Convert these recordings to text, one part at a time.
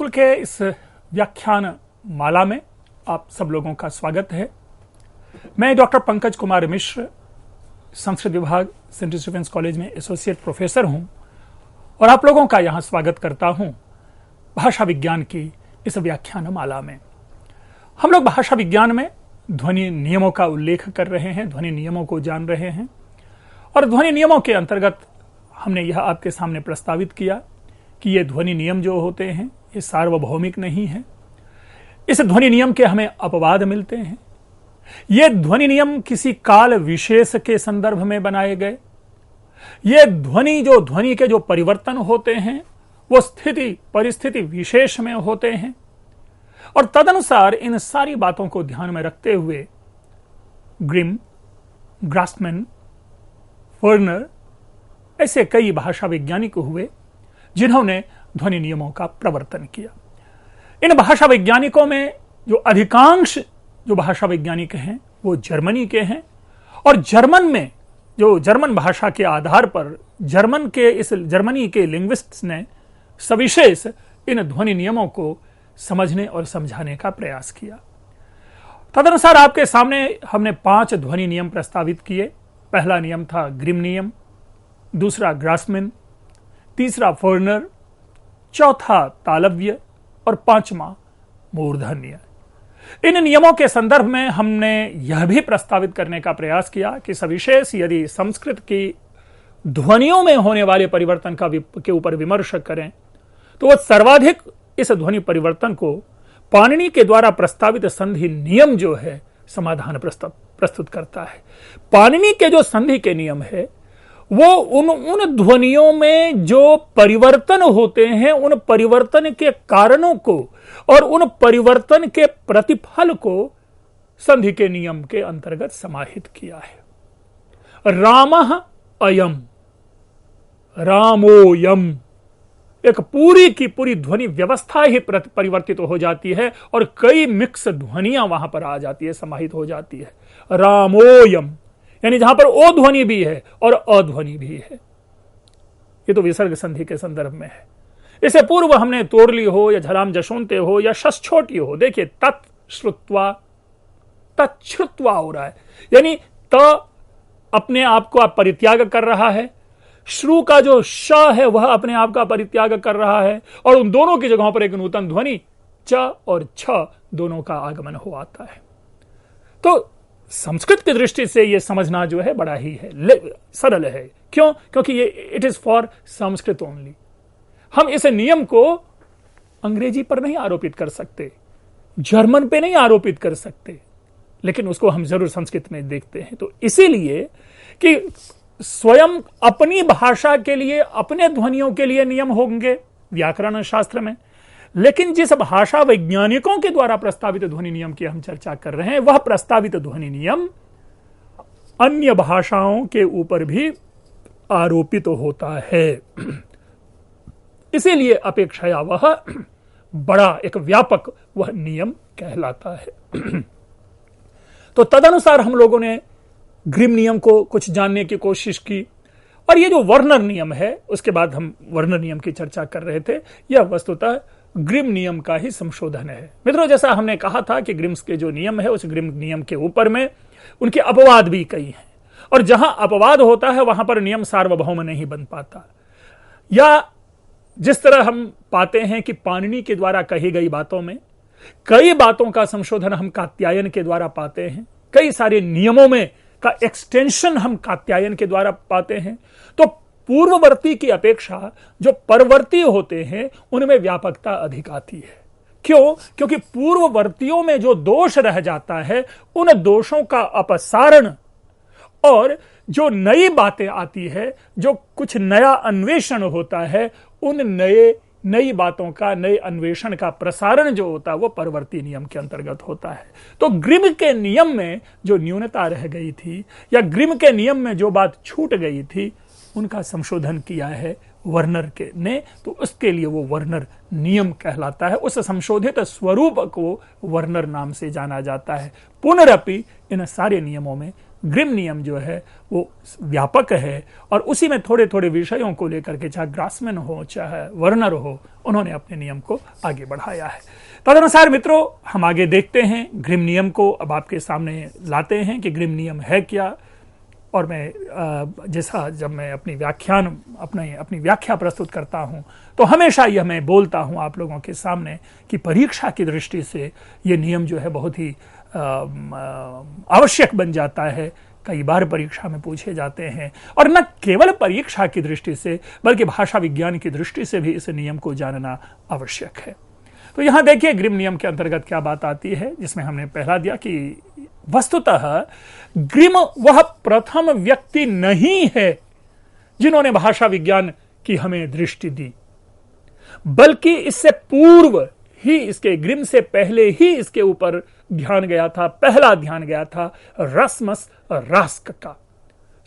गुरुकुल के इस व्याख्यान माला में आप सब लोगों का स्वागत है। मैं डॉक्टर पंकज कुमार मिश्र, संस्कृत विभाग सेंट स्टीफेंस कॉलेज में एसोसिएट प्रोफेसर हूं और आप लोगों का यहां स्वागत करता हूं भाषा विज्ञान की इस व्याख्यान माला में। हम लोग भाषा विज्ञान में ध्वनि नियमों का उल्लेख कर रहे हैं, ध्वनि नियमों को जान रहे हैं और ध्वनि नियमों के अंतर्गत हमने यह आपके सामने प्रस्तावित किया कि ये ध्वनि नियम जो होते हैं ये सार्वभौमिक नहीं है। इस ध्वनि नियम के हमें अपवाद मिलते हैं। ये ध्वनि नियम किसी काल विशेष के संदर्भ में बनाए गए। ये ध्वनि के जो परिवर्तन होते हैं वो स्थिति परिस्थिति विशेष में होते हैं और तदनुसार इन सारी बातों को ध्यान में रखते हुए ग्रिम, ग्रासमैन, वर्नर ऐसे कई भाषा वैज्ञानिक हुए जिन्होंने ध्वनि नियमों का प्रवर्तन किया। इन भाषा वैज्ञानिकों में जो अधिकांश जो भाषा वैज्ञानिक हैं वो जर्मनी के हैं और जर्मन भाषा के आधार पर जर्मनी के लिंग्विस्ट्स ने सविशेष इन ध्वनि नियमों को समझने और समझाने का प्रयास किया। तदनुसार आपके सामने हमने 5 ध्वनि नियम प्रस्तावित किए। पहला नियम था ग्रिम नियम, दूसरा ग्रासमैन, तीसरा वर्नर, चौथा तालव्य और 5वां मूर्धन्य। इन नियमों के संदर्भ में हमने यह भी प्रस्तावित करने का प्रयास किया कि सविशेष यदि संस्कृत की ध्वनियों में होने वाले परिवर्तन के ऊपर विमर्श करें तो वह सर्वाधिक इस ध्वनि परिवर्तन को पाणिनि के द्वारा प्रस्तावित संधि नियम जो है समाधान प्रस्तुत करता है। पाणिनि के जो संधि के नियम है वो उन ध्वनियों में जो परिवर्तन होते हैं उन परिवर्तन के कारणों को और उन परिवर्तन के प्रतिफल को संधि के नियम के अंतर्गत समाहित किया है। रामः अयम, रामोयम, एक पूरी की पूरी ध्वनि व्यवस्था ही परिवर्तित हो जाती है और कई मिक्स ध्वनियां वहां पर आ जाती है, समाहित हो जाती है। रामोयम यानी जहां पर ओ ध्वनि भी है और अध्वनि भी है। ये तो विसर्ग संधि के संदर्भ में है। इससे पूर्व हमने तोरली हो या झलाम जशोंते हो या शस छोटी हो, देखिए तत्श्रुत्वा, तच्छ्रुत्वा हो रहा है, यानी त अपने आप को परित्याग कर रहा है, श्रु का जो श है वह अपने आप का परित्याग कर रहा है और उन दोनों की जगहों पर एक नूतन ध्वनि च और छ दोनों का आगमन हो आता है। तो संस्कृत की दृष्टि से यह समझना जो है बड़ा ही सरल है। क्यों? क्योंकि ये it is for Sanskrit only. हम इस नियम को अंग्रेजी पर नहीं आरोपित कर सकते, जर्मन पे नहीं आरोपित कर सकते, लेकिन उसको हम जरूर संस्कृत में देखते हैं। तो इसीलिए कि स्वयं अपनी भाषा के लिए, अपने ध्वनियों के लिए नियम होंगे व्याकरण शास्त्र में, लेकिन जिस भाषा वैज्ञानिकों के द्वारा प्रस्तावित ध्वनि नियम की हम चर्चा कर रहे हैं वह प्रस्तावित ध्वनि नियम अन्य भाषाओं के ऊपर भी आरोपित होता है। इसीलिए अपेक्षया वह बड़ा एक व्यापक वह नियम कहलाता है। तो तदनुसार हम लोगों ने ग्रिम नियम को कुछ जानने की कोशिश की और ये जो वर्नर नियम है उसके बाद हम वर्नर नियम की चर्चा कर रहे थे। यह वस्तुतः ग्रिम नियम का ही संशोधन है। मित्रों, जैसा हमने कहा था कि ग्रिम्स के जो नियम है उस ग्रिम नियम के ऊपर में उनके अपवाद भी कई हैं और जहां अपवाद होता है वहां पर नियम सार्वभौम नहीं बन पाता। या जिस तरह हम पाते हैं कि पाणिनि के द्वारा कही गई बातों में कई बातों का संशोधन हम कात्यायन के द्वारा पाते हैं, कई सारे नियमों में का एक्सटेंशन हम कात्यायन के द्वारा पाते हैं। तो पूर्ववर्ती की अपेक्षा जो परवर्ती होते हैं उनमें व्यापकता अधिक आती है। क्यों? क्योंकि पूर्ववर्तियों में जो दोष रह जाता है उन दोषों का अपसारण और जो नई बातें आती है, जो कुछ नया अन्वेषण होता है, उन नई बातों का, नए अन्वेषण का प्रसारण जो होता है वो परवर्ती नियम के अंतर्गत होता है। तो ग्रिम के नियम में जो न्यूनता रह गई थी या ग्रिम के नियम में जो बात छूट गई थी उनका संशोधन किया है वर्नर के ने, तो उसके लिए वो वर्नर नियम कहलाता है। उस संशोधित स्वरूप को वर्नर नाम से जाना जाता है। पुनरपि इन सारे नियमों में ग्रिम नियम जो है वो व्यापक है और उसी में थोड़े थोड़े विषयों को लेकर के, चाहे ग्रासमैन हो चाहे वर्नर हो, उन्होंने अपने नियम को आगे बढ़ाया है। तदनुसार मित्रों, हम आगे देखते हैं ग्रिम नियम को, अब आपके सामने लाते हैं कि ग्रिम नियम है क्या। और मैं जैसा जब मैं अपनी व्याख्या प्रस्तुत करता हूं तो हमेशा यह मैं बोलता हूं आप लोगों के सामने कि परीक्षा की दृष्टि से ये नियम जो है बहुत ही आवश्यक बन जाता है। कई बार परीक्षा में पूछे जाते हैं और न केवल परीक्षा की दृष्टि से बल्कि भाषा विज्ञान की दृष्टि से भी इस नियम को जानना आवश्यक है। तो यहां देखिए ग्रिम नियम के अंतर्गत क्या बात आती है, जिसमें हमने पहला दिया कि वस्तुतः ग्रिम वह प्रथम व्यक्ति नहीं है जिन्होंने भाषा विज्ञान की हमें दृष्टि दी, बल्कि इससे पूर्व ही, इसके ग्रिम से पहले ही इसके ऊपर पहला ध्यान गया था रास्मस रास्क का।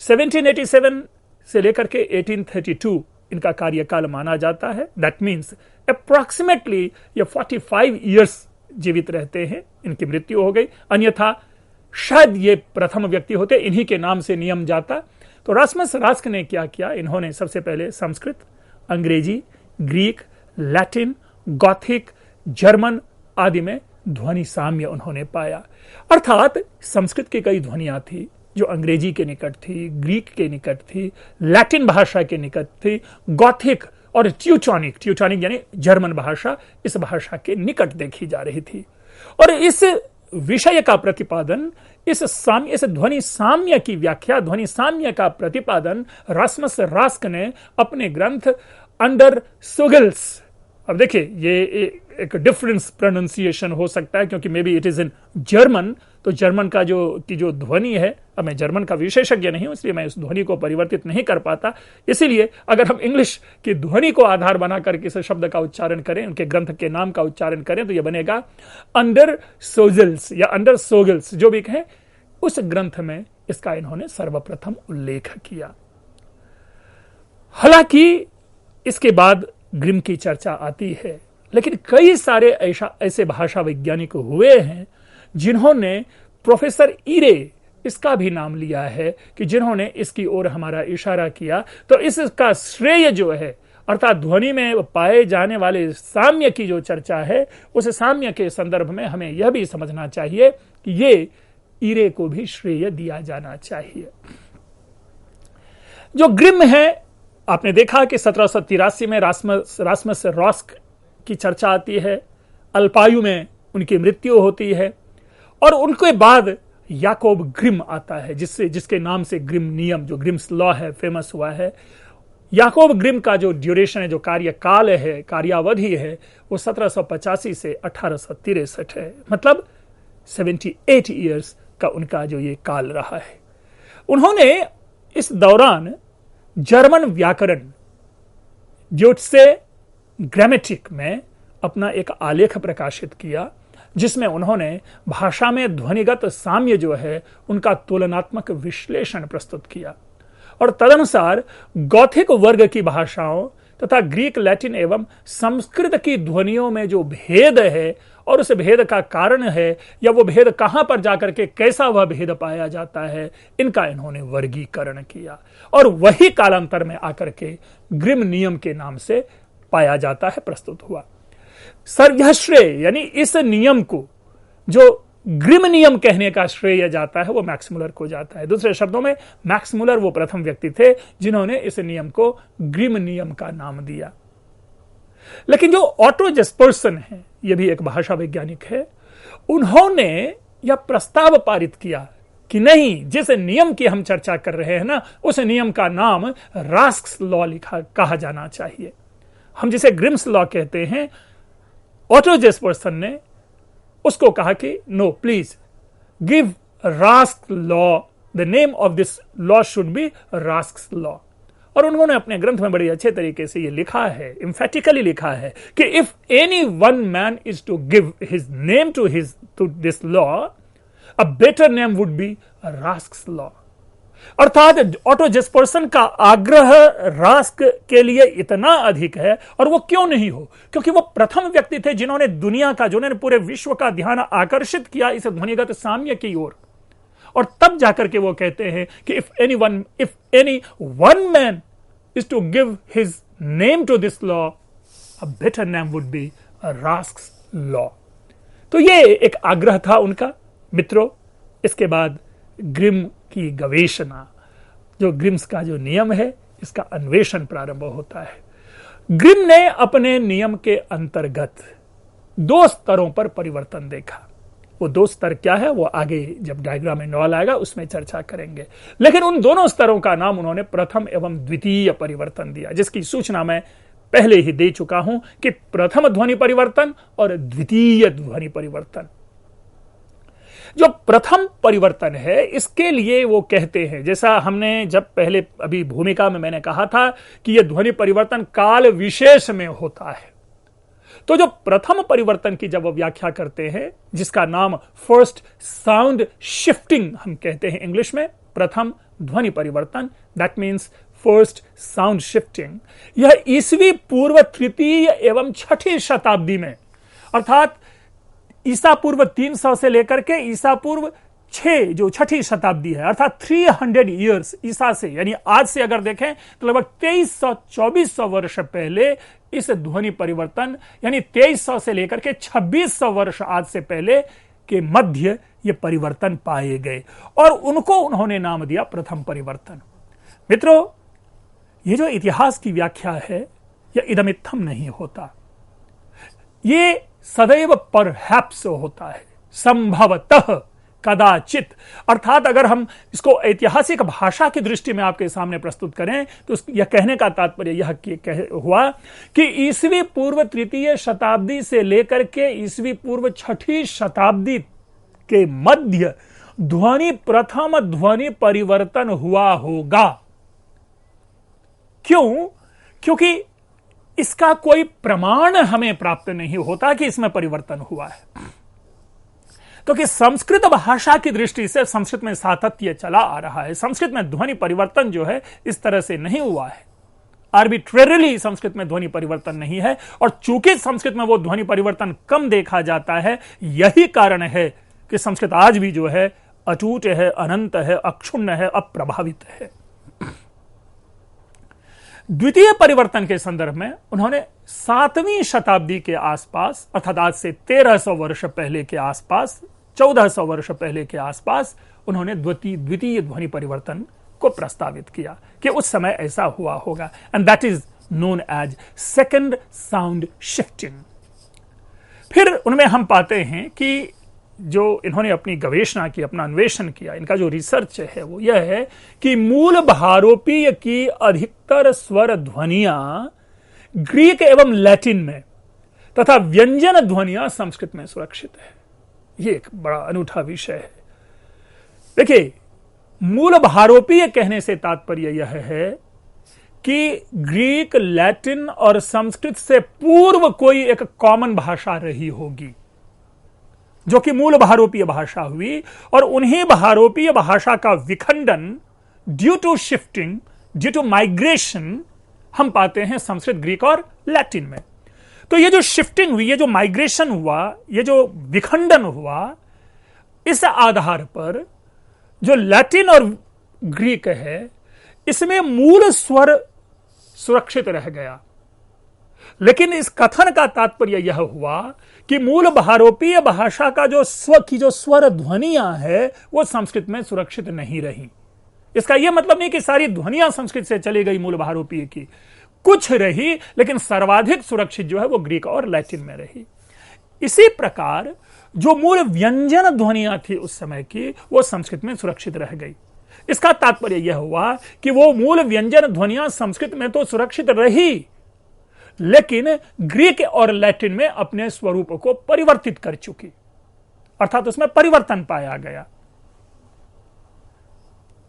1787 से लेकर के 1832 इनका कार्यकाल माना जाता है। दैट मीन्स अप्रॉक्सीमेटली ये 45 ईयर्स जीवित रहते हैं, इनकी मृत्यु हो गई, अन्यथा शायद ये प्रथम व्यक्ति होते, इन्हीं के नाम से नियम जाता। तो रास्मस रास्क ने क्या किया, इन्होंने सबसे पहले संस्कृत, अंग्रेजी, ग्रीक, लैटिन, गॉथिक, जर्मन आदि में ध्वनि साम्य उन्होंने पाया। अर्थात संस्कृत की कई ध्वनियां थी जो अंग्रेजी के निकट थी, ग्रीक के निकट थी, लैटिन भाषा के निकट थी, गॉथिक और ट्यूटोनिक यानी जर्मन भाषा, इस भाषा के निकट देखी जा रही थी। और इस विषय का प्रतिपादन, इस ध्वनि साम्य की व्याख्या, ध्वनि साम्य का प्रतिपादन रास्मस रास्क ने अपने ग्रंथ अंडर सोगल्स, अब देखिए ये एक डिफरेंस प्रोनाउंसिएशन हो सकता है क्योंकि may be it is in German, तो जर्मन का जो ध्वनि है, अब मैं जर्मन का विशेषज्ञ नहीं हूं इसलिए मैं इस ध्वनि को परिवर्तित नहीं कर पाता, इसीलिए अगर हम इंग्लिश की ध्वनि को आधार बनाकर किसी शब्द का उच्चारण करें, उनके ग्रंथ के नाम का उच्चारण करें, तो यह बनेगा अंडर सोजल्स या अंडर सोगल्स, जो भी कहें। उस ग्रंथ में इसका इन्होंने सर्वप्रथम उल्लेख किया। हालांकि इसके बाद ग्रिम की चर्चा आती है, लेकिन कई सारे ऐसे भाषा वैज्ञानिक हुए हैं जिन्होंने, प्रोफेसर ईरे इसका भी नाम लिया है कि जिन्होंने इसकी ओर हमारा इशारा किया। तो इसका श्रेय जो है, अर्थात ध्वनि में पाए जाने वाले साम्य की जो चर्चा है, उस साम्य के संदर्भ में हमें यह भी समझना चाहिए कि ये ईरे को भी श्रेय दिया जाना चाहिए। जो ग्रिम है, आपने देखा कि 1783 में रास्मस रास्क की चर्चा आती है, अल्पायु में उनकी मृत्यु होती है और उनके बाद याकोब ग्रिम आता है, जिसके नाम से ग्रिम नियम, जो ग्रिम्स लॉ है, फेमस हुआ है। याकोब ग्रिम का जो ड्यूरेशन है, जो कार्यकाल है, कार्यावधि है, वो 1785 से 1863 है, मतलब 78 ईयर्स का उनका जो ये काल रहा है। उन्होंने इस दौरान जर्मन व्याकरण ज्योट्से ग्रामेटिक में अपना एक आलेख प्रकाशित किया, जिसमें उन्होंने भाषा में ध्वनिगत साम्य जो है उनका तुलनात्मक विश्लेषण प्रस्तुत किया और तदनुसार गॉथिक वर्ग की भाषाओं तथा ग्रीक, लैटिन एवं संस्कृत की ध्वनियों में जो भेद है और उस भेद का कारण है या वो भेद कहां पर जाकर के कैसा वह भेद पाया जाता है, इनका इन्होंने वर्गीकरण किया और वही कालांतर में आकर के ग्रिम नियम के नाम से पाया जाता है, प्रस्तुत हुआ। सर्वश्रेय यानी इस नियम को जो ग्रिम नियम कहने का श्रेय जाता है वो मैक्स मुलर को जाता है। दूसरे शब्दों में मैक्स मुलर वो प्रथम व्यक्ति थे जिन्होंने इस नियम को ग्रिम नियम का नाम दिया। लेकिन जो ऑटो जेस्पर्सन है, ये भी एक भाषा वैज्ञानिक है, उन्होंने यह प्रस्ताव पारित किया कि नहीं, जिस नियम की हम चर्चा कर रहे हैं ना, उस नियम का नाम रास्क्स लॉ कहा जाना चाहिए। हम जिसे ग्रिम्स लॉ कहते हैं, ऑटो जेस्पर्सन ने उसको कहा कि no please give Rask law, the name of this law should be Rask's law. और उन्होंने अपने ग्रंथ में बड़े अच्छे तरीके से ये लिखा है, एम्फेटिकली लिखा है कि if any one man is to give his name to this law, a better name would be Rask's law. अर्थात ऑटो जेस्पर्सन का आग्रह रास्क के लिए इतना अधिक है, और वो क्यों नहीं हो, क्योंकि वो प्रथम व्यक्ति थे जिन्होंने दुनिया का, जिन्होंने पूरे विश्व का ध्यान आकर्षित किया इस ध्वनिगत साम्य की ओर। और तब जाकर के वो कहते हैं कि if any one man is to give his name to this law, a better name would be a Rask's law. तो ये एक आग्रह था उनका मित्रों। इसके बाद ग्रिम की गवेषणा, जो ग्रिम्स का जो नियम है, इसका अन्वेषण प्रारंभ होता है। ग्रिम ने अपने नियम के अंतर्गत 2 स्तरों पर परिवर्तन देखा। वो 2 स्तर क्या है वो आगे जब डायग्राम इन्वॉल्व आएगा उसमें चर्चा करेंगे। लेकिन उन दोनों स्तरों का नाम उन्होंने प्रथम एवं द्वितीय परिवर्तन दिया, जिसकी सूचना मैं पहले ही दे चुका हूं कि प्रथम ध्वनि परिवर्तन और द्वितीय ध्वनि परिवर्तन। जो प्रथम परिवर्तन है इसके लिए वो कहते हैं, जैसा हमने जब पहले अभी भूमिका में मैंने कहा था कि यह ध्वनि परिवर्तन काल विशेष में होता है। तो जो प्रथम परिवर्तन की जब वो व्याख्या करते हैं, जिसका नाम फर्स्ट साउंड शिफ्टिंग हम कहते हैं इंग्लिश में, प्रथम ध्वनि परिवर्तन, that means first sound shifting, यह ईसवी पूर्व 3वीं एवं 6वीं शताब्दी में, अर्थात ईसा पूर्व 300 से लेकर के ईसा पूर्व 6 जो 6वीं शताब्दी है, अर्थात 300 ईयर्स ईसा से, यानी आज से अगर देखें तो लगभग 2300-2400 वर्ष पहले इस ध्वनि परिवर्तन, यानी 2300 से लेकर के 2600 वर्ष आज से पहले के मध्य ये परिवर्तन पाए गए और उनको उन्होंने नाम दिया प्रथम परिवर्तन। मित्रों, ये जो इतिहास की व्याख्या है यह इदमित्थम नहीं होता, ये सदैव परहैप्स होता है, संभवतः, कदाचित। अर्थात अगर हम इसको ऐतिहासिक भाषा की दृष्टि में आपके सामने प्रस्तुत करें तो यह कहने का तात्पर्य यह हुआ कि ईसवी पूर्व 3वीं शताब्दी से लेकर के ईसवी पूर्व 6वीं शताब्दी के मध्य प्रथम ध्वनि परिवर्तन हुआ होगा। क्यों? क्योंकि इसका कोई प्रमाण हमें प्राप्त नहीं होता कि इसमें परिवर्तन हुआ है। क्योंकि संस्कृत भाषा की दृष्टि से संस्कृत में सातत्य चला आ रहा है। संस्कृत में ध्वनि परिवर्तन जो है इस तरह से नहीं हुआ है, आर्बिट्रेरली संस्कृत में ध्वनि परिवर्तन नहीं है। और चूंकि संस्कृत में वो ध्वनि परिवर्तन कम देखा जाता है, यही कारण है कि संस्कृत आज भी जो है अटूट है, अनंत है, अक्षुण्ण है, अप्रभावित है। द्वितीय परिवर्तन के संदर्भ में उन्होंने 7वीं शताब्दी के आसपास, अर्थात आज से 1300 वर्ष पहले के आसपास, 1400 वर्ष पहले के आसपास उन्होंने द्वितीय ध्वनि परिवर्तन को प्रस्तावित किया कि उस समय ऐसा हुआ होगा, and that is known as second sound shifting. फिर उनमें हम पाते हैं कि जो इन्होंने अपनी गवेषणा की, अपना अन्वेषण किया, इनका जो रिसर्च है वो यह है कि मूल भारोपीय की अधिकतर स्वर ध्वनियां ग्रीक एवं लैटिन में तथा व्यंजन ध्वनियां संस्कृत में सुरक्षित है। ये एक बड़ा अनूठा विषय है। देखिए, मूल भारोपीय कहने से तात्पर्य यह है कि ग्रीक, लैटिन और संस्कृत से पूर्व कोई एक कॉमन भाषा रही होगी जो कि मूल भारोपीय भाषा हुई, और उन्हीं भारोपीय भाषा का विखंडन due to shifting, due to migration हम पाते हैं संस्कृत, ग्रीक और लैटिन में। तो ये जो शिफ्टिंग हुई, ये जो माइग्रेशन हुआ, ये जो विखंडन हुआ, इस आधार पर जो लैटिन और ग्रीक है इसमें मूल स्वर सुरक्षित रह गया। लेकिन इस कथन का तात्पर्य यह हुआ कि मूल भारोपीय भाषा का जो स्वर ध्वनियां है वो संस्कृत में सुरक्षित नहीं रही। इसका यह मतलब नहीं कि सारी ध्वनियां संस्कृत से चली गई मूल भारोपीय की, कुछ रही, लेकिन सर्वाधिक सुरक्षित जो है वो ग्रीक और लैटिन में रही। इसी प्रकार जो मूल व्यंजन ध्वनियां थी उस समय की, वो संस्कृत में सुरक्षित रह गई। इसका तात्पर्य यह हुआ कि वो मूल व्यंजन ध्वनियां संस्कृत में तो सुरक्षित रही, लेकिन ग्रीक और लैटिन में अपने स्वरूप को परिवर्तित कर चुकी, अर्थात उसमें परिवर्तन पाया गया।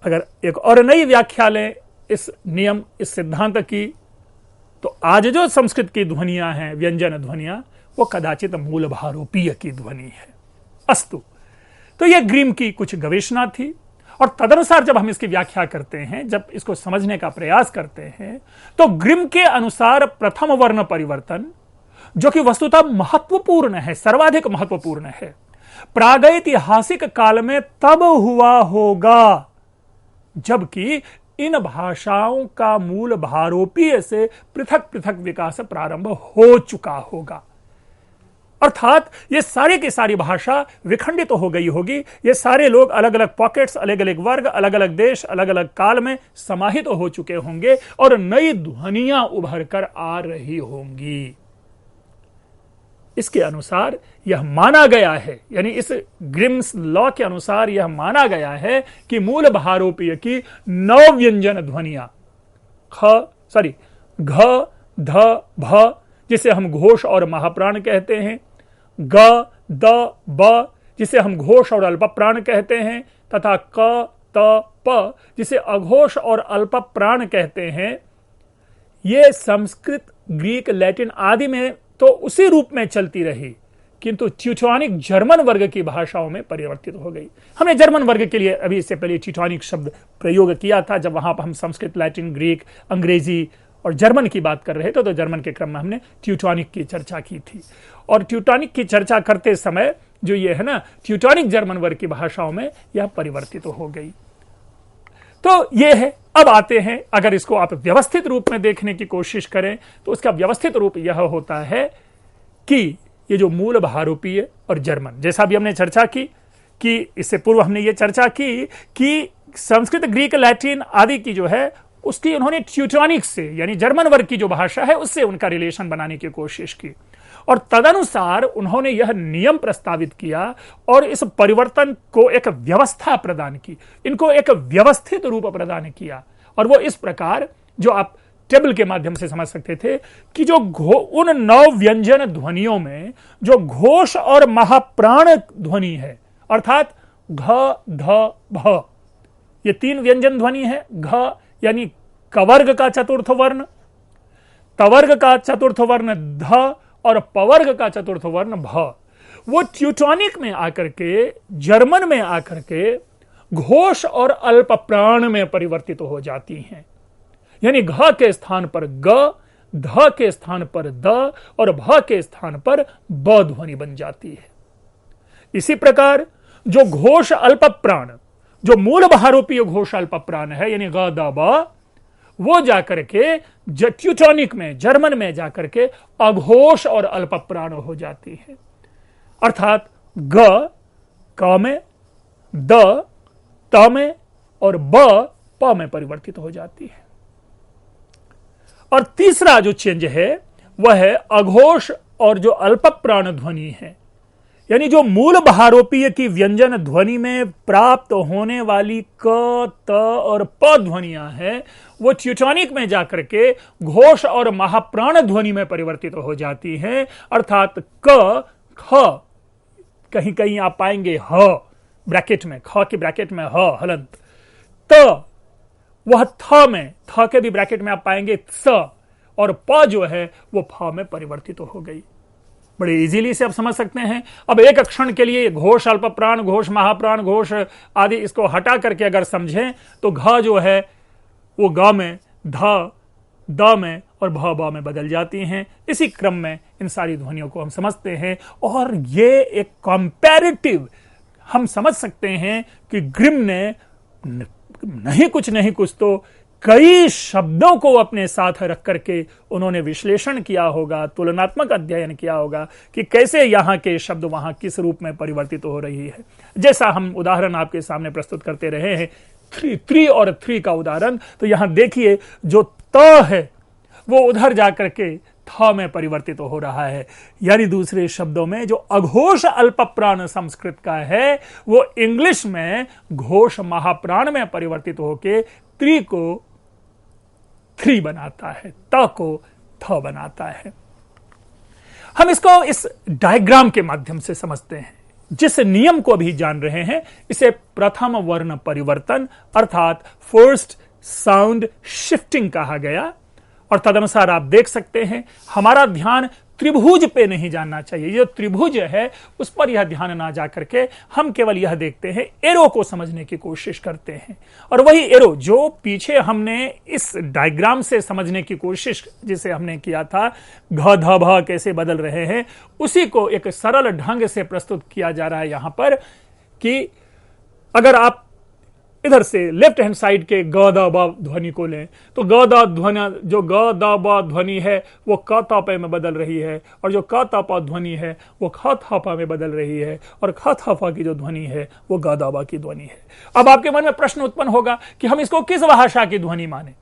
अगर एक और नई व्याख्या लें इस नियम, इस सिद्धांत की, तो आज जो संस्कृत की ध्वनियां हैं, व्यंजन ध्वनियां, वो कदाचित मूल भारोपीय की ध्वनि है। अस्तु, तो यह ग्रिम की कुछ गवेषणा थी, और तदनुसार जब हम इसकी व्याख्या करते हैं, जब इसको समझने का प्रयास करते हैं, तो ग्रिम के अनुसार प्रथम वर्ण परिवर्तन, जो कि वस्तुतः महत्वपूर्ण है, सर्वाधिक महत्वपूर्ण है, प्रागैतिहासिक काल में तब हुआ होगा जबकि इन भाषाओं का मूल भारोपीय से पृथक पृथक विकास प्रारंभ हो चुका होगा। अर्थात ये सारे की सारी भाषा विखंडित तो हो गई होगी, ये सारे लोग अलग अलग पॉकेट्स, अलग अलग वर्ग, अलग अलग देश, अलग अलग काल में समाहित हो चुके होंगे और नई ध्वनियां उभर कर आ रही होंगी। इसके अनुसार यह माना गया है, यानी इस ग्रिम्स लॉ के अनुसार यह माना गया है कि मूल भारोपीय की 9 व्यंजन ध्वनियां घ, ध, भ, जिसे हम घोष और महाप्राण कहते हैं, ग, द, ब, जिसे हम घोष और अल्प प्राण कहते हैं, तथा क, त, प, जिसे अघोष और अल्प प्राण कहते हैं, ये संस्कृत, ग्रीक, लैटिन आदि में तो उसी रूप में चलती रही, किंतु ट्यूटोनिक जर्मन वर्ग की भाषाओं में परिवर्तित हो गई। हमने जर्मन वर्ग के लिए अभी इससे पहले ट्यूटोनिक शब्द प्रयोग किया था, जब वहां पर हम संस्कृत, लैटिन, ग्रीक, अंग्रेजी और जर्मन की बात कर रहे थे, तो जर्मन के क्रम में हमने ट्यूटोनिक की चर्चा की थी। और ट्यूटोनिक की चर्चा करते समय जो ये है ना, ट्यूटोनिक जर्मन वर्ग की भाषाओं में यह परिवर्तित हो गई। तो ये है। अब आते हैं, अगर इसको आप व्यवस्थित रूप में देखने की कोशिश करें तो उसका व्यवस्थित रूप यह होता है कि ये जो मूल भारोपीय और जर्मन, जैसा भी हमने चर्चा की कि इससे पूर्व हमने ये चर्चा की कि संस्कृत, ग्रीक, लैटिन आदि की जो है उसकी उन्होंने ट्यूटोनिक से, यानी जर्मन वर्ग की जो भाषा है उससे उनका रिलेशन बनाने की कोशिश की, और तदनुसार उन्होंने यह नियम प्रस्तावित किया और इस परिवर्तन को एक व्यवस्था प्रदान की, इनको एक व्यवस्थित रूप प्रदान किया। और वो इस प्रकार, जो आप टेबल के माध्यम से समझ सकते थे कि जो उन 9 व्यंजन ध्वनियों में जो घोष और महाप्राण ध्वनि है, अर्थात घ, ध, भ, ये 3 व्यंजन ध्वनि है। घ यानी कवर्ग का चतुर्थ वर्ण, तवर्ग का चतुर्थ वर्ण ध, और पवर्ग का चतुर्थ वर्ण भ, वो ट्यूटोनिक में आकर के, जर्मन में आकर के घोष और अल्प प्राण में परिवर्तित हो जाती हैं। यानी घ के स्थान पर ग, ध के स्थान पर द और भ के स्थान पर ब ध्वनि बन जाती है। इसी प्रकार जो घोष अल्प प्राण, जो मूल भारोपीय घोष अल्प प्राण है, यानी ग, द, ब, वो जाकर के ट्यूटोनिक में, जर्मन में जाकर के अघोष और अल्प प्राण हो जाती है। अर्थात ग क में, द त में और ब प में परिवर्तित हो जाती है। और तीसरा जो चेंज है वह है अघोष और जो अल्प प्राण ध्वनि है, यानी जो मूल भारोपीय की व्यंजन ध्वनि में प्राप्त होने वाली क, त और प ध्वनियां हैं, वो ट्यूटोनिक में जाकर के घोष और महाप्राण ध्वनि में परिवर्तित हो जाती हैं। अर्थात क, ख, कहीं कहीं आप पाएंगे ह ब्रैकेट में, ख के ब्रैकेट में ह हलंत, त वह थ में, थ के भी ब्रैकेट में आप पाएंगे स, और प जो है वो फ में परिवर्तित हो गई। बड़े इजीली से आप समझ सकते हैं। अब एक क्षण के लिए घोष अल्प प्राण, घोष महाप्राण, घोष आदि इसको हटा करके अगर समझें तो घ जो है वो ग में, ध द में और भ ब में बदल जाती हैं। इसी क्रम में इन सारी ध्वनियों को हम समझते हैं, और ये एक कंपैरेटिव हम समझ सकते हैं कि ग्रिम ने नहीं कुछ तो कई शब्दों को अपने साथ रख करके उन्होंने विश्लेषण किया होगा, तुलनात्मक अध्ययन किया होगा कि कैसे यहां के शब्द वहां किस रूप में परिवर्तित हो रही है। जैसा हम उदाहरण आपके सामने प्रस्तुत करते रहे हैं, थ्री और थ्री का उदाहरण, तो यहां देखिए जो त है वो उधर जाकर के थ में परिवर्तित हो रहा है। यानी दूसरे शब्दों में जो अघोष अल्प प्राण संस्कृत का है वो इंग्लिश में घोष महाप्राण में परिवर्तित होके त्रि को थ्री बनाता है, त को थ बनाता है। हम इसको इस डायग्राम के माध्यम से समझते हैं। जिस नियम को अभी जान रहे हैं इसे प्रथम वर्ण परिवर्तन अर्थात फर्स्ट साउंड शिफ्टिंग कहा गया। और तदनुसार आप देख सकते हैं हमारा ध्यान त्रिभुज पे नहीं जानना चाहिए। ये त्रिभुज है उस पर यह ध्यान ना जाकर के हम केवल यह देखते हैं, एरो को समझने की कोशिश करते हैं। और वही एरो जो पीछे हमने इस डायग्राम से समझने की कोशिश जिसे हमने किया था, घ ध भ कैसे बदल रहे हैं, उसी को एक सरल ढंग से प्रस्तुत किया जा रहा है यहां पर कि अगर आप इधर से लेफ्ट हैंड साइड के ग द ब ध्वनि को लें तो ग द ध्वनि, जो ग द ब ध्वनि है वो क त प में बदल रही है, और जो क त प ध्वनि है वो ख थ प में बदल रही है, और ख थ प की जो ध्वनि है वो ग द ब की ध्वनि है। अब आपके मन में प्रश्न उत्पन्न होगा कि हम इसको किस भाषा की ध्वनि माने,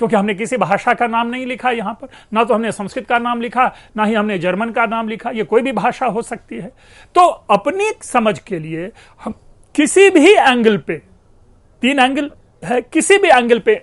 क्योंकि हमने किसी भाषा का नाम नहीं लिखा यहां पर, ना तो हमने संस्कृत का नाम लिखा, ना ही हमने जर्मन का नाम लिखा, ये कोई भी भाषा हो सकती है। तो अपनी समझ के लिए हम किसी भी एंगल पे, 3 एंगल है, किसी भी एंगल पे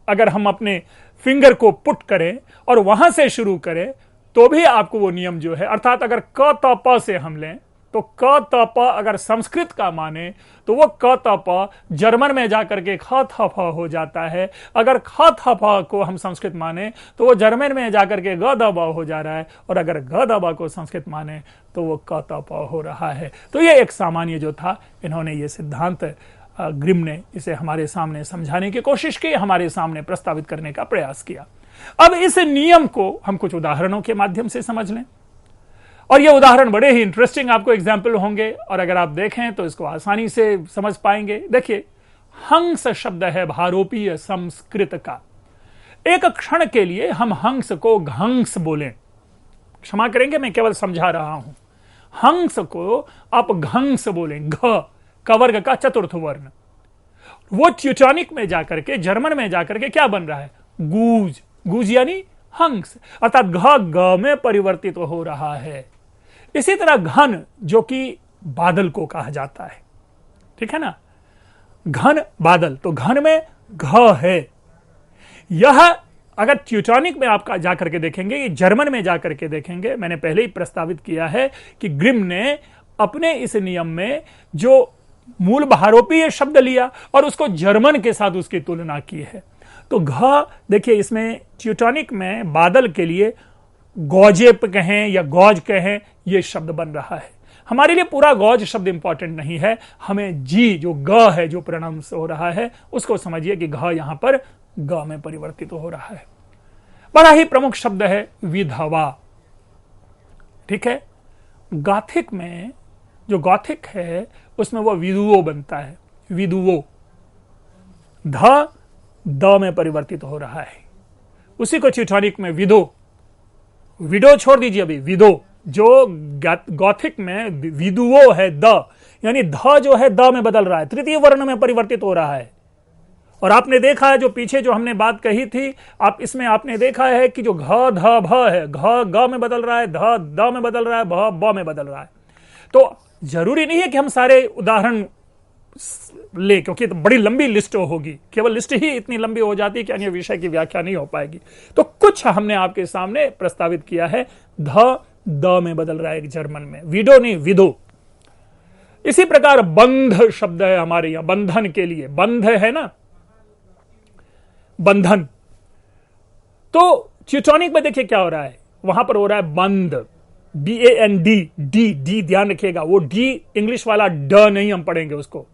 अगर हम अपने फिंगर को पुट करें और वहां से शुरू करें तो भी आपको वो नियम जो है, अर्थात अगर क त प से हम लें तो क त प अगर संस्कृत का माने तो वो क त प जर्मन में जाकर के ख थ फ हो जाता है। अगर ख थ फ को हम संस्कृत माने तो वो जर्मन में जाकर के ग द ब हो जा रहा है, और अगर ग द ब को संस्कृत माने तो वो क त प हो रहा है। तो ये एक सामान्य जो था, इन्होंने ये सिद्धांत ग्रिम ने इसे हमारे सामने समझाने की कोशिश की, हमारे सामने प्रस्तावित करने का प्रयास किया। अब इस नियम को हम कुछ उदाहरणों के माध्यम से समझ लें, और ये उदाहरण बड़े ही इंटरेस्टिंग आपको एग्जाम्पल होंगे, और अगर आप देखें तो इसको आसानी से समझ पाएंगे। देखिए, हंस शब्द है भारोपीय संस्कृत का। एक क्षण के लिए हम हंस को घंस बोलें, क्षमा करेंगे मैं केवल समझा रहा हूं, हंस को आप घंस बोलें, घ कवर्ग का चतुर्थ वर्ण। वो ट्यूटोनिक में जाकर के, जर्मन में जाकर के क्या बन रहा है, गूज, गूज यानी हंस, अर्थात घ ग में परिवर्तित हो रहा है। इसी तरह घन, जो कि बादल को कहा जाता है, ठीक है ना, घन बादल, तो घन में घ है। यह अगर ट्यूटोनिक में आप जाकर के देखेंगे, जर्मन में जाकर के देखेंगे, मैंने पहले ही प्रस्तावित किया है कि ग्रिम ने अपने इस नियम में जो मूल भारोपीय शब्द लिया और उसको जर्मन के साथ उसकी तुलना की है। तो घ देखिए, इसमें ट्यूटोनिक में बादल के लिए गौजेप कहें या गौज कहें, यह शब्द बन रहा है। हमारे लिए पूरा गौज शब्द इंपॉर्टेंट नहीं है, हमें जी जो ग है, जो प्रोनाउंस हो रहा है, उसको समझिए कि घ यहां पर ग में परिवर्तित हो रहा है। बड़ा ही प्रमुख शब्द है विधवा, ठीक है। गॉथिक में जो गॉथिक है उसमें वो विदुओ बनता है, विदुओ, ध द में परिवर्तित हो रहा है। उसी को ट्यूटोनिक में विदो, विडो छोड़ दीजिए अभी, विदो, जो गॉथिक में विदुओ है द, यानी ध जो है द में बदल रहा है, तृतीय वर्ण में परिवर्तित हो रहा है। और आपने देखा है जो पीछे जो हमने बात कही थी, आप इसमें आपने देखा है कि जो घ ध भ है, घ ग में बदल रहा है, ध द में बदल रहा है, भ ब में बदल रहा है। तो जरूरी नहीं है कि हम सारे उदाहरण ले, क्योंकि तो बड़ी लंबी लिस्ट होगी, केवल लिस्ट ही इतनी लंबी हो जाती है कि अन्य विषय की व्याख्या नहीं हो पाएगी। तो कुछ हमने आपके सामने प्रस्तावित किया है। ध द में बदल रहा है जर्मन में, विडो नहीं विदो। इसी प्रकार बंध शब्द है हमारे यहां, बंधन के लिए, बंध है ना, बंधन। तो ट्यूटोनिक में देखिए क्या हो रहा है, वहां पर हो रहा है बंद, BAND, डी, डी ध्यान रखिएगा, वो डी इंग्लिश वाला ड नहीं हम पढ़ेंगे उसको,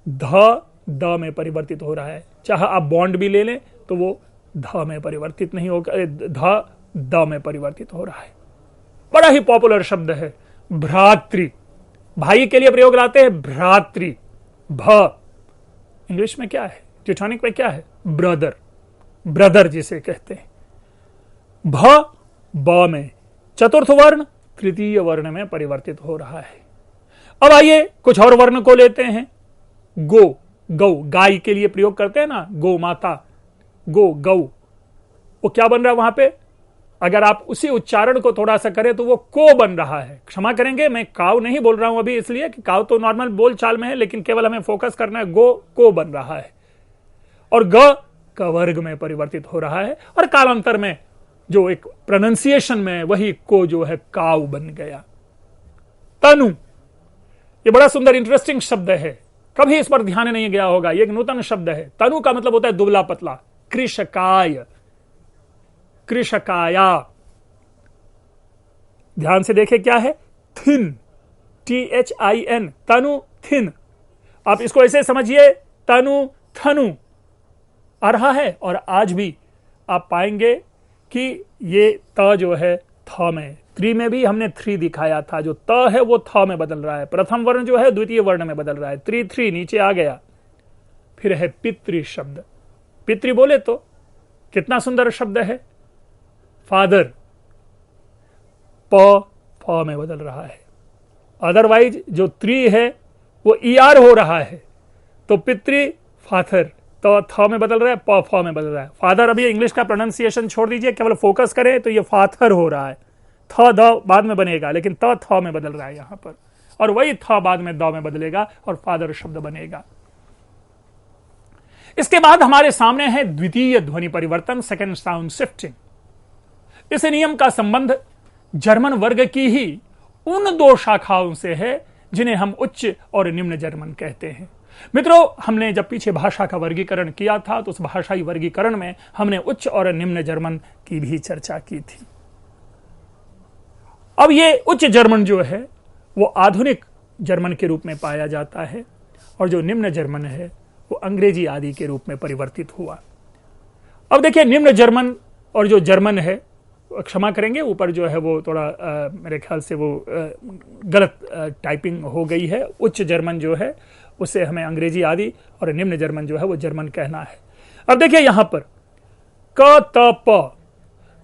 ध द में परिवर्तित हो रहा है। चाहे आप बॉन्ड भी ले लें तो वो ध में परिवर्तित नहीं होगा, ध द में परिवर्तित हो रहा है। बड़ा ही पॉपुलर शब्द है भ्रातृ, भाई के लिए प्रयोग लाते हैं भ्रातृ, भ इंग्लिश में क्या है, ट्यूटोनिक में क्या है, ब्रदर, ब्रदर जिसे कहते हैं। भ ब में चतुर्थ वर्ण तृतीय वर्ण में परिवर्तित हो रहा है। अब आइए कुछ और वर्ण को लेते हैं। गो, गौ, गाय के लिए प्रयोग करते हैं ना, गो माता, गो गौ, वो क्या बन रहा है वहां पे, अगर आप उसी उच्चारण को थोड़ा सा करें तो वो को बन रहा है। क्षमा करेंगे मैं काव नहीं बोल रहा हूं अभी, इसलिए कि काव तो नॉर्मल बोल चाल में है, लेकिन केवल हमें फोकस करना है, गो को बन रहा है, और ग का वर्ग में परिवर्तित हो रहा है, और कालांतर में जो एक प्रोनाउंसिएशन में वही को जो है काव बन गया। तनु, ये बड़ा सुंदर इंटरेस्टिंग शब्द है, कभी इस पर ध्यान नहीं गया होगा, ये एक नूतन शब्द है। तनु का मतलब होता है दुबला पतला, कृशकाय, कृषकाया। ध्यान से देखें क्या है, थिन, THIN, तनु थिन। आप इसको ऐसे समझिए, तनु थनु आ रहा है। और आज भी आप पाएंगे कि ये त जो है थ में, त्रि में भी हमने थ्री दिखाया था, जो त है वो थ में बदल रहा है, प्रथम वर्ण जो है द्वितीय वर्ण में बदल रहा है, त्रि थ्री नीचे आ गया। फिर है पितृ शब्द, पितृ बोले तो कितना सुंदर शब्द है, फादर, प फ में बदल रहा है। अदरवाइज जो त्रि है वो ER हो रहा है, तो पितृ फाथर, तो थ में बदल रहा है, प फ में बदल रहा है। फादर अभी इंग्लिश का प्रोनाउंसिएशन छोड़ दीजिए, केवल फोकस करें तो ये फाथर हो रहा है, थ द बाद में बनेगा, लेकिन त थ में बदल रहा है यहां पर, और वही थ बाद में द में बदलेगा और फादर शब्द बनेगा। इसके बाद हमारे सामने है द्वितीय ध्वनि परिवर्तन, सेकेंड साउंड शिफ्टिंग। इस नियम का संबंध जर्मन वर्ग की ही उन दो शाखाओं से है जिन्हें हम उच्च और निम्न जर्मन कहते हैं। मित्रों, हमने जब पीछे भाषा का वर्गीकरण किया था तो उस भाषाई वर्गीकरण में हमने उच्च और निम्न जर्मन की भी चर्चा की थी। अब ये उच्च जर्मन जो है वो आधुनिक जर्मन के रूप में पाया जाता है, और जो निम्न जर्मन है वो अंग्रेजी आदि के रूप में परिवर्तित हुआ। अब देखिए, निम्न जर्मन और जो जर्मन है, क्षमा करेंगे, ऊपर जो है वो थोड़ा मेरे ख्याल से वो गलत टाइपिंग हो गई है। उच्च जर्मन जो है उसे हमें अंग्रेजी आदि, और निम्न जर्मन जो है वो जर्मन कहना है। अब देखिए यहां पर क त प,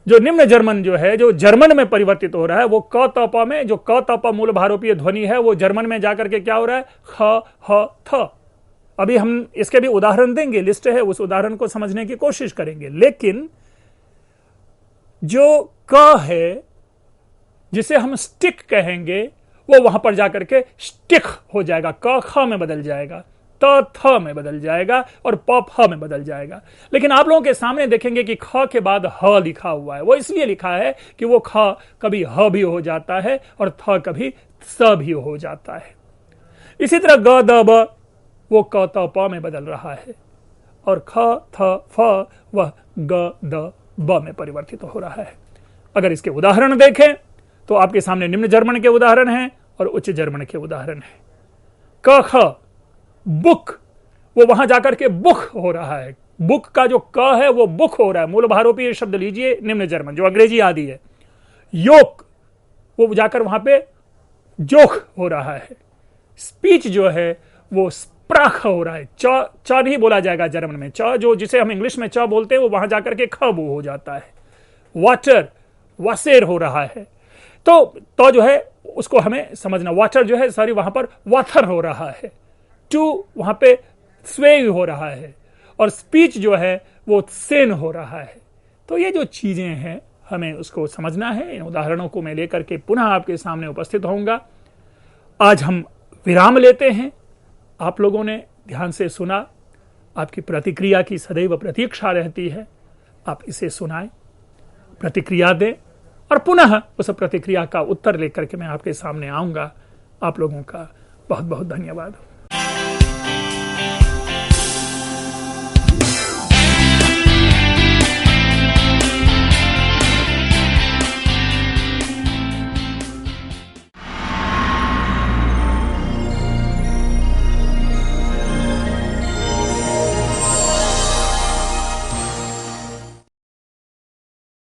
जो निम्न जर्मन जो है, जो जर्मन में परिवर्तित हो रहा है, वो क त प में, जो क त प मूल भारोपीय ध्वनि है वो जर्मन में जाकर के क्या हो रहा है, ख ह थ। अभी हम इसके भी उदाहरण देंगे, लिस्ट है, उस उदाहरण को समझने की कोशिश करेंगे। लेकिन जो क है, जिसे हम स्टिक कहेंगे, वो वहां पर जाकर के स्टिक हो जाएगा, क ख में बदल जाएगा, त थ में बदल जाएगा और प फ में बदल जाएगा। लेकिन आप लोगों के सामने देखेंगे कि ख के बाद ह लिखा हुआ है। वो इसलिए लिखा है कि वो ख कभी ह भी हो जाता है और थ कभी स भी हो जाता है। इसी तरह ग द ब, वो क त प में बदल रहा है, और ख थ फ वह ग द ब में परिवर्तित हो रहा है। अगर इसके उदाहरण देखें तो आपके सामने निम्न जर्मन के उदाहरण हैं और उच्च जर्मन के उदाहरण हैं। क ख, बुक, वो वहां जाकर के बुक हो रहा है, बुक का जो क है वो बुक हो रहा है, मूल भारोपीय शब्द लीजिए निम्न जर्मन जो अंग्रेजी आदि है। योक, वो जाकर वहां पे जोक हो रहा है। स्पीच जो है वो स्प्राख हो रहा है, च नहीं बोला जाएगा जर्मन में, च जो जिसे हम इंग्लिश में च बोलते हैं वो वहां जाकर के ख बू हो जाता है। वाटर, वासेर हो रहा है, तो जो है उसको हमें समझना, वाटर जो है सॉरी वहां पर वाथर हो रहा है, टू वहां पे स्वे हो रहा है, और स्पीच जो है वो सेन हो रहा है। तो ये जो चीजें हैं हमें उसको समझना है। इन उदाहरणों को मैं लेकर के पुनः आपके सामने उपस्थित होऊंगा। आज हम विराम लेते हैं। आप लोगों ने ध्यान से सुना, आपकी प्रतिक्रिया की सदैव प्रतीक्षा रहती है। आप इसे सुनाएं, प्रतिक्रिया दें, और पुनः उस प्रतिक्रिया का उत्तर लेकर के मैं आपके सामने आऊंगा। आप लोगों का बहुत बहुत धन्यवाद।